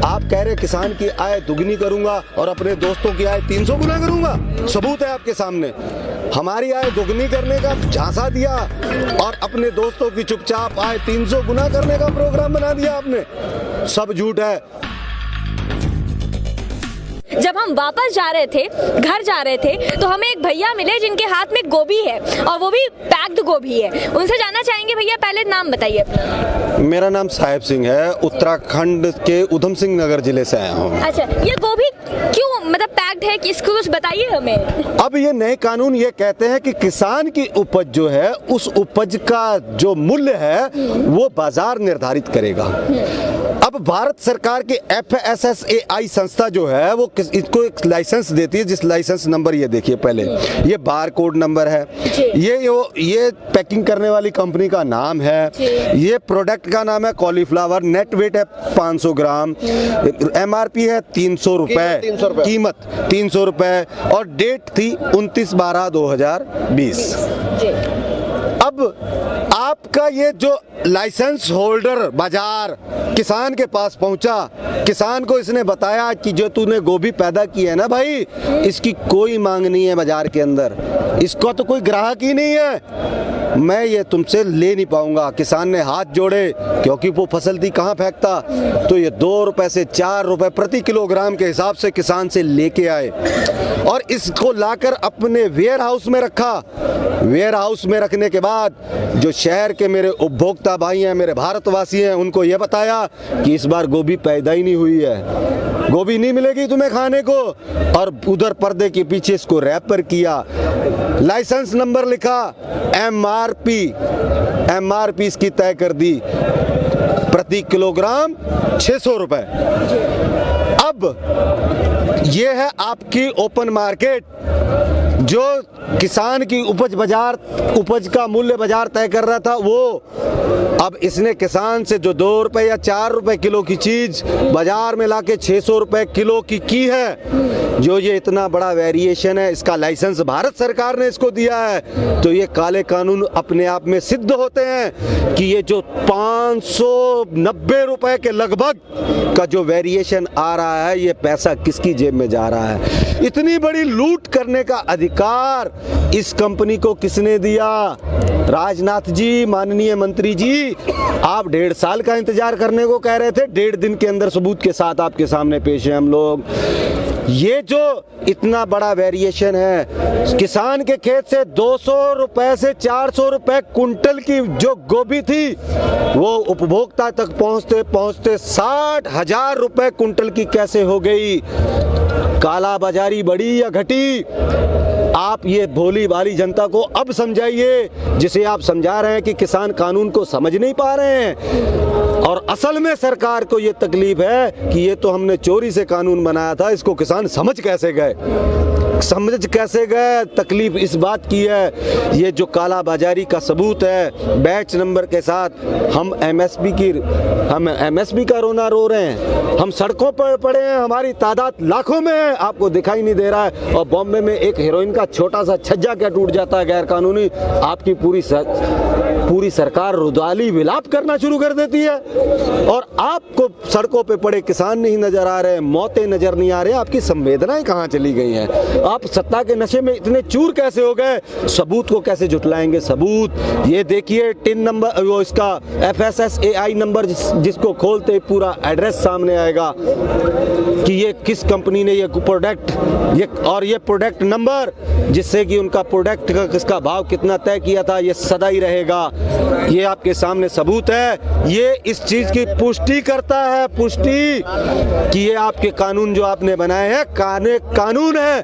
आप कह रहे किसान की आय दुगनी करूंगा और अपने दोस्तों की आय 300 गुना करूंगा। सबूत है आपके सामने। हमारी आय दुगनी करने का झांसा दिया और अपने दोस्तों की चुपचाप आय 300 गुना करने का प्रोग्राम बना दिया आपने। सब झूठ है। जब हम वापस जा रहे थे, घर जा रहे थे, तो हमें एक भैया मिले जिनके हाथ में गोभी है और वो भी पैक्ड गोभी है। उनसे जानना चाहेंगे, भैया पहले नाम बताइए अपना। मेरा नाम साहेब सिंह है, उत्तराखंड के उधम सिंह नगर जिले से आया हूँ। अच्छा, ये गोभी क्यों मतलब पैक्ड है, इसको कुछ बताइए हमें। अब ये नए कानून ये कहते हैं कि किसान की उपज जो है, उस उपज का जो मूल्य है वो बाजार निर्धारित करेगा। अब भारत सरकार के FSSAI संस्था जो है वो इसको एक लाइसेंस देती है, जिस लाइसेंस नंबर ये देखिए पहले, ये बार कोड नंबर है, ये पैकिंग करने वाली कंपनी का नाम है, ये प्रोडक्ट का नाम है कॉलीफ्लावर, नेट वेट है 500 ग्राम, MRP है 300 रुपए, कीमत 300 रुपए और डेट थी 29/12/2020। अब आपका ये जो लाइसेंस होल्डर बाजार किसान के पास पहुंचा, किसान को इसने बताया कि जो तूने गोभी पैदा की है ना भाई, इसकी कोई मांग नहीं है बाजार के अंदर, इसको तो कोई ग्राहक ही नहीं है, मैं ये तुमसे ले नहीं पाऊंगा। किसान ने हाथ जोड़े, क्योंकि वो फसल थी कहाँ फेंकता, तो ये 2 रुपए से 4 रुपए प्रति किलोग्राम के हिसाब से किसान से लेके आए और इसको लाकर अपने वेयर हाउस में रखा। वेयर हाउस में रखने के बाद जो शहर के मेरे उपभोक्ता भाई हैं, मेरे भारतवासी हैं, उनको ये बताया कि इस बार गोभी पैदा ही नहीं हुई है, गोभी नहीं मिलेगी तुम्हें खाने को, और उधर पर्दे के पीछे इसको रैपर किया, लाइसेंस नंबर लिखा, MRP इसकी तय कर दी, प्रति किलोग्राम 600 रुपए। अब ये है आपकी ओपन मार्केट, जो किसान की उपज का मूल्य बाजार तय कर रहा था वो, अब इसने किसान से जो 2 रुपए या 4 रुपए किलो की चीज बाजार में लाके 600 रुपए किलो की है। जो ये इतना बड़ा वेरिएशन है, इसका लाइसेंस भारत सरकार ने इसको दिया है, तो ये काले कानून अपने आप में सिद्ध होते हैं कि ये जो 590 रुपए के लगभग का जो वेरिएशन आ रहा है, ये पैसा किसकी जेब में जा रहा है। इतनी बड़ी लूट करने का अधिकार इस कंपनी को किसने दिया? राजनाथ जी, माननीय मंत्री जी, आप 1.5 साल का इंतजार करने को कह रहे थे, 1.5 दिन के अंदर सबूत के साथ आपके सामने पेश है हम लोग। ये जो इतना बड़ा वेरिएशन है, किसान के खेत से 200 रुपए से 400 रुपए कुंटल की जो गोभी थी, वो उपभोक्ता तक पहुंचते पहुंचते 60,000 रुपए कुंटल की कैसे हो गई? काला बाजारी बढ़ी या घटी? आप ये भोली भाली जनता को अब समझाइए, जिसे आप समझा रहे हैं कि किसान कानून को समझ नहीं पा रहे हैं। और असल में सरकार को ये तकलीफ है कि ये तो हमने चोरी से कानून बनाया था, इसको किसान समझ कैसे गए? तकलीफ इस बात की है, ये जो काला बाजारी का सबूत है, बैच नंबर के साथ हम MSP का रोना रो रहे हैं, हम सड़कों पर पड़े हैं, हमारी तादाद लाखों में है, आपको दिखाई नहीं दे रहा है। और बॉम्बे में एक हीरोइन का छोटा सा छज्जा क्या टूट जाता है गैर कानूनी, आपकी पूरी सरकार रुदाली विलाप करना शुरू कर देती है, और आपको सड़कों पे पड़े किसान नहीं नजर आ रहे, मौतें नजर नहीं आ रहे, आपकी संवेदनाएं कहाँ चली गई हैं? आप सत्ता के नशे में इतने चूर कैसे हो गए? सबूत को कैसे जुटलाएंगे? सबूत ये देखिए, टिन नंबर, वो इसका FSSAI नंबर, जिसको खोलते पूरा एड्रेस सामने आएगा कि ये किस कंपनी ने ये प्रोडक्ट, ये प्रोडक्ट नंबर, जिससे कि उनका प्रोडक्ट का किसका भाव कितना तय किया था, ये सदा ही रहेगा। ये आपके सामने सबूत है, ये इस चीज की पुष्टि करता है, कि ये आपके कानून जो आपने बनाए हैं कानून है।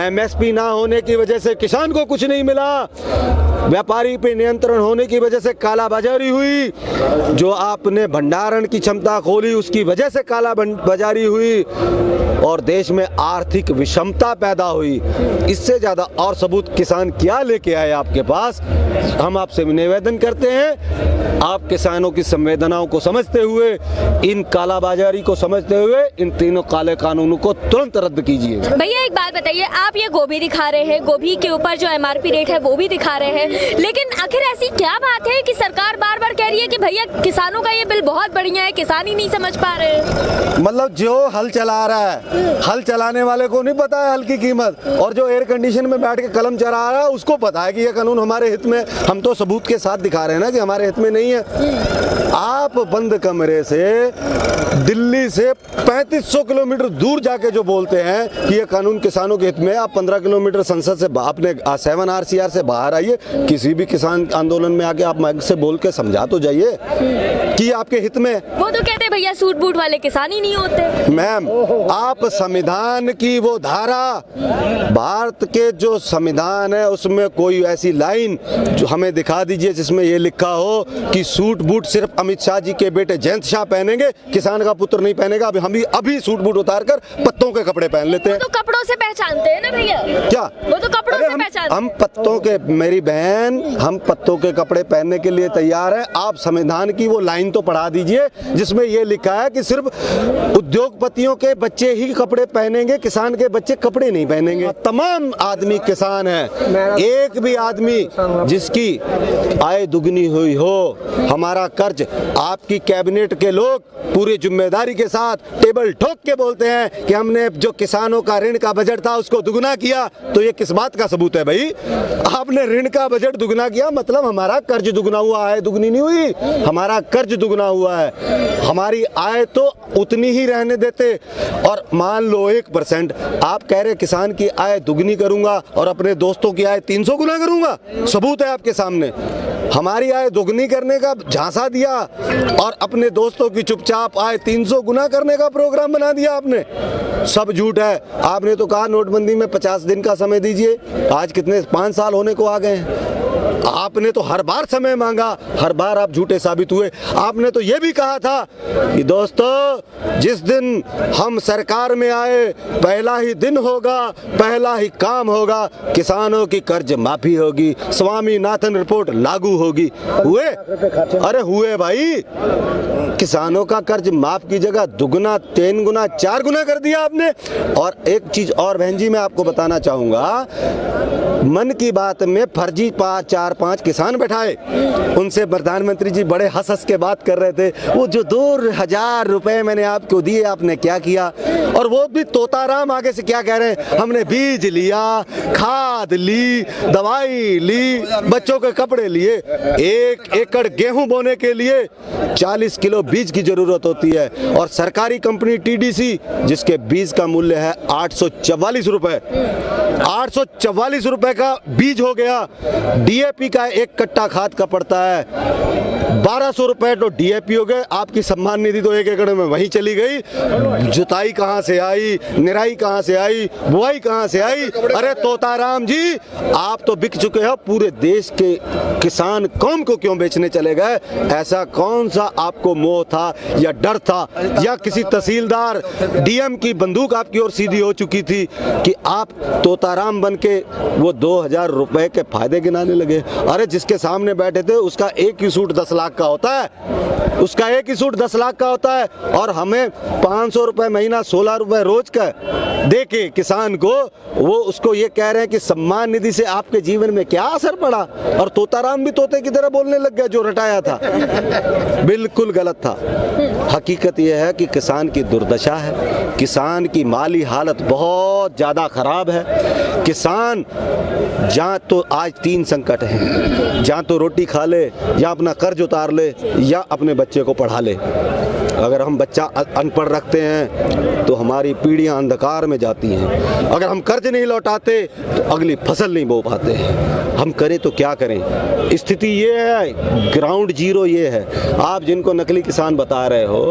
MSP ना होने की वजह से किसान को कुछ नहीं मिला, व्यापारी पे नियंत्रण होने की वजह से काला बाजारी हुई, जो आपने भंडारण की क्षमता खोली उसकी वजह से काला बाजारी हुई, और देश में आर्थिक विषमता पैदा हुई। इससे ज्यादा और सबूत किसान क्या लेके आए आपके पास? हम आपसे निवेदन करते हैं, आप किसानों की संवेदनाओं को समझते हुए, इन काला बाजारी को समझते हुए, इन तीनों काले कानूनों को तुरंत रद्द कीजिए। भैया एक बात बताइए, आप ये गोभी दिखा रहे हैं, गोभी के ऊपर जो MRP रेट है वो भी दिखा रहे हैं, लेकिन आखिर ऐसी क्या बात है कि सरकार बार बार कह रही है कि भैया किसानों का ये बिल बहुत बढ़िया है, किसान ही नहीं समझ पा रहे हैं? मतलब जो हल चला रहा है, हल चलाने वाले को नहीं पता है हल की कीमत, और जो एयर कंडीशन में बैठ के कलम चला रहा है उसको पता है कि ये कानून हमारे हित में। हम तो सबूत के साथ दिखा रहे हैं ना कि हमारे हित में नहीं है। आप बंद कमरे से दिल्ली से 3500 किलोमीटर दूर जाके जो बोलते हैं कि ये कानून किसानों के हित में, आप 15 किलोमीटर संसद से आपने 7 RCR से बाहर आइए, किसी भी किसान आंदोलन में आके आप माइक से बोल के समझा तो जाइए कि आपके हित में। वो तो कहते हैं भैया सूट बूट वाले किसान ही नहीं होते। मैम, आप संविधान की वो धारा, भारत के जो संविधान है उसमें कोई ऐसी लाइन जो हमें दिखा दीजिए जिसमें ये लिखा हो कि सूट बूट सिर्फ अमित शाह जी के बेटे जयंत शाह पहनेंगे, किसान का पुत्र नहीं पहनेगा। अभी सूट बूट उतार कर पत्तों के कपड़े पहन लेते हैं। वो तो कपड़ों से पहचानते हैं ना भैया। क्या? वो तो कपड़ों से पहचानते हैं। हम पत्तों के, मेरी बहन, हम पत्तों के कपड़े पहनने के लिए तैयार है। आप संविधान की वो लाइन तो पढ़ा दीजिए जिसमें ये लिखा है कि सिर्फ उद्योगपतियों के बच्चे ही कपड़े पहनेंगे, किसान के बच्चे कपड़े नहीं पहनेंगे। तमाम आदमी किसान है, एक भी आदमी जिसकी आय दुगनी हुई हो, हमारा कर्ज, आपकी कैबिनेट के लोग पूरी जिम्मेदारी के साथ टेबल ठोक के बोलते हैं कि हमने जो किसानों का ऋण का बजट था उसको दुगना किया, तो ये किस बात का सबूत है भाई? आपने ऋण का बजट दुगना किया मतलब हमारा कर्ज दुगना हुआ है, दुगनी नहीं हुई, हमारा कर्ज दुगना हुआ है। हमारी आय तो उतनी ही रहने देते, और मान लो 1%, आप कह रहे किसान की आय दुगनी करूंगा और अपने दोस्तों की आय 300 गुना करूंगा। सबूत है आपके सामने। हमारी आय दोगुनी करने का झांसा दिया और अपने दोस्तों की चुपचाप आय 300 गुना करने का प्रोग्राम बना दिया आपने। सब झूठ है। आपने तो कहा नोटबंदी में 50 दिन का समय दीजिए, आज कितने 5 साल होने को आ गए हैं। आपने तो हर बार समय मांगा, हर बार आप झूठे साबित हुए। आपने तो ये भी कहा था कि दोस्तों जिस दिन हम सरकार में आए पहला ही दिन होगा, पहला ही काम होगा, किसानों की कर्ज माफी होगी, स्वामीनाथन रिपोर्ट लागू होगी। हुए? अरे हुए भाई। किसानों का कर्ज माफ की जगह दुगना, 3 गुना, 4 गुना कर दिया आपने। और एक चीज और बहन जी मैं आपको बताना चाहूंगा, मन की बात में फर्जी 4-5 किसान बैठाए, उनसे प्रधानमंत्री जी बड़े हंस हंस के बात कर रहे थे, वो जो 2000 रुपए मैंने आपको दिए आपने क्या किया? और वो भी तोताराम आगे से क्या कह रहे हैं, हमने बीज लिया, खाद ली, दवाई ली, बच्चों के कपड़े लिए। 1 एकड़ गेहूं बोने के लिए 40 किलो बीज की जरूरत होती है, और सरकारी कंपनी TDC जिसके बीज का मूल्य है 844 रुपए, 844 रुपए का बीज हो गया। DAP का 1 कट्टा खाद का पड़ता है 1200 रुपए, तो DAP हो गए। आपकी सम्मान निधि तो 1 एकड़ में वहीं चली गई। जुताई कहां से आई, निराई कहां से आई, बुआई कहां से आई? अरे तोताराम जी, आप तो बिक चुके हो। पूरे देश के किसान कौम को क्यों बेचने चले गए? ऐसा कौन सा आपको मोह था या डर था, या किसी तहसीलदार DM की बंदूक आपकी ओर सीधी हो चुकी थी कि आप तोताराम बन के वो 2000 रुपए के फायदे गिनाने लगे? अरे जिसके सामने बैठे थे उसका एक ही सूट 10 लाख का होता है, उसका एक ही सूट 10 लाख का होता है, और हमें 500 रुपए महीना, 16 रुपए रोज का दे के किसान को, वो उसको ये कह रहे हैं कि सम्मान निधि से आपके जीवन में क्या असर पड़ा? और तोताराम भी तोते की तरह बोलने लग गया जो रटाया था। बिल्कुल गलत था। हकीकत यह है कि किसान की दुर्दशा है, किसान की माली हालत बहुत ज़्यादा खराब है। किसान जहाँ तो आज 3 संकट हैं, जहाँ तो रोटी खा ले, या अपना कर्ज उतार ले, या अपने बच्चे को पढ़ा ले। अगर हम बच्चा अनपढ़ रखते हैं तो हमारी पीढ़ियां अंधकार में जाती हैं। अगर हम कर्ज नहीं लौटाते तो अगली फसल नहीं बो पाते हैं। हम करें तो क्या करें? स्थिति ये है, ग्राउंड जीरो ये है। आप जिनको नकली किसान बता रहे हो,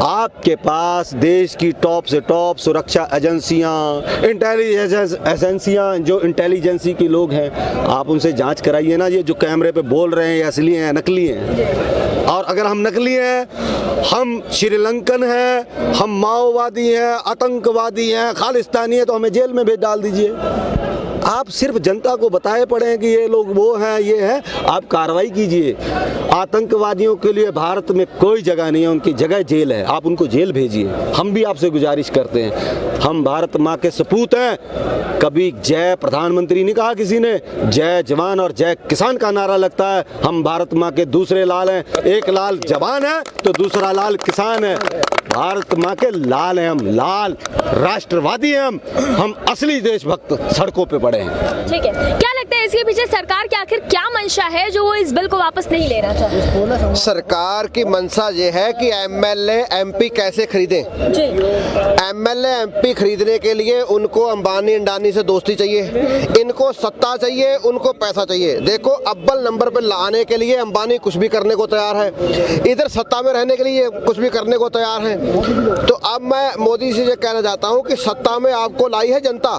आपके पास देश की टॉप से टॉप सुरक्षा एजेंसियां, इंटेलिजेंस एजेंसियां, जो इंटेलिजेंसी के लोग हैं, आप उनसे जांच कराइए ना, ये जो कैमरे पे बोल रहे हैं ये असली हैं नकली हैं। और अगर हम नकली हैं, हम श्रीलंकन हैं, हम माओवादी हैं, आतंकवादी हैं, खालिस्तानी हैं, तो हमें जेल में भेज डाल दीजिए। आप सिर्फ जनता को बताए पड़े हैं कि ये लोग वो हैं, ये हैं, आप कार्रवाई कीजिए। आतंकवादियों के लिए भारत में कोई जगह नहीं है, उनकी जगह जेल है, आप उनको जेल भेजिए। हम भी आपसे गुजारिश करते हैं। हम भारत माँ के सपूत हैं। कभी जय प्रधानमंत्री नहीं कहा किसी ने, जय जवान और जय किसान का नारा लगता है। हम भारत माँ के दूसरे लाल हैं, एक लाल जवान है तो दूसरा लाल किसान है। भारत माँ के लाल हैं हम, लाल राष्ट्रवादी हैं हम असली देशभक्त सड़कों पे पड़े हैं। ठीक है, क्या लगता है इसके पीछे सरकार की आखिर क्या मंशा है जो वो इस बिल को वापस नहीं लेना चाहती? सरकार की मंशा ये है कि एमएलए एमपी कैसे खरीदें। जी। एमएलए एमपी खरीदने के लिए उनको अंबानी अंडानी से दोस्ती चाहिए, इनको सत्ता चाहिए, उनको पैसा चाहिए। देखो अव्वल नंबर पे लाने के लिए अंबानी कुछ भी करने को तैयार है, इधर सत्ता में रहने के लिए कुछ भी करने को तैयार है। तो अब मैं मोदी से ये कहना चाहता हूँ कि सत्ता में आपको लाई है जनता,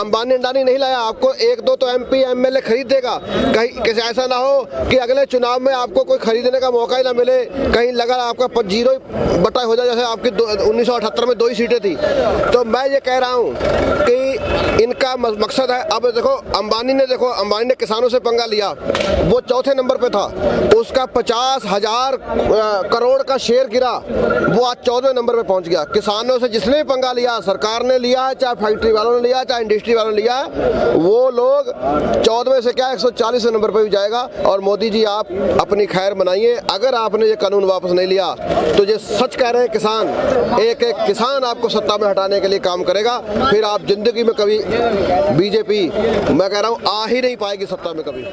अंबानी अंडानी नहीं लाया। आपको एक दो तो एमपी एमएलए खरीद देगा, कहीं किसी ऐसा ना हो कि अगले चुनाव में आपको कोई खरीदने का मौका ही ना मिले, कहीं लगा आपका जीरो बटा हो जाए, जैसे आपकी 1978 में 2 ही सीटें थी। तो मैं ये कह रहा हूँ कि इनका मकसद है। अब देखो अंबानी ने किसानों से पंगा लिया, वो चौथे नंबर पे था, उसका 50,000 करोड़ का शेयर गिरा, वो आज 14वें नंबर पे पहुंच गया। किसानों से जिसने भी पंगा लिया, सरकार ने लिया है, चाहे फैक्ट्री वालों ने लिया, चाहे इंडस्ट्री वालों ने लिया, वो लोग 14वें से क्या 140वें नंबर पे भी जाएगा। और मोदी जी आप अपनी खैर बनाइए, अगर आपने ये कानून वापस नहीं लिया तो ये सच कह रहे हैं किसान, एक एक किसान आपको सत्ता में हटाने के लिए काम करेगा। फिर आप जिंदगी में कभी बीजेपी मैं कह रहा हूँ आ ही नहीं पाएगी सत्ता में कभी।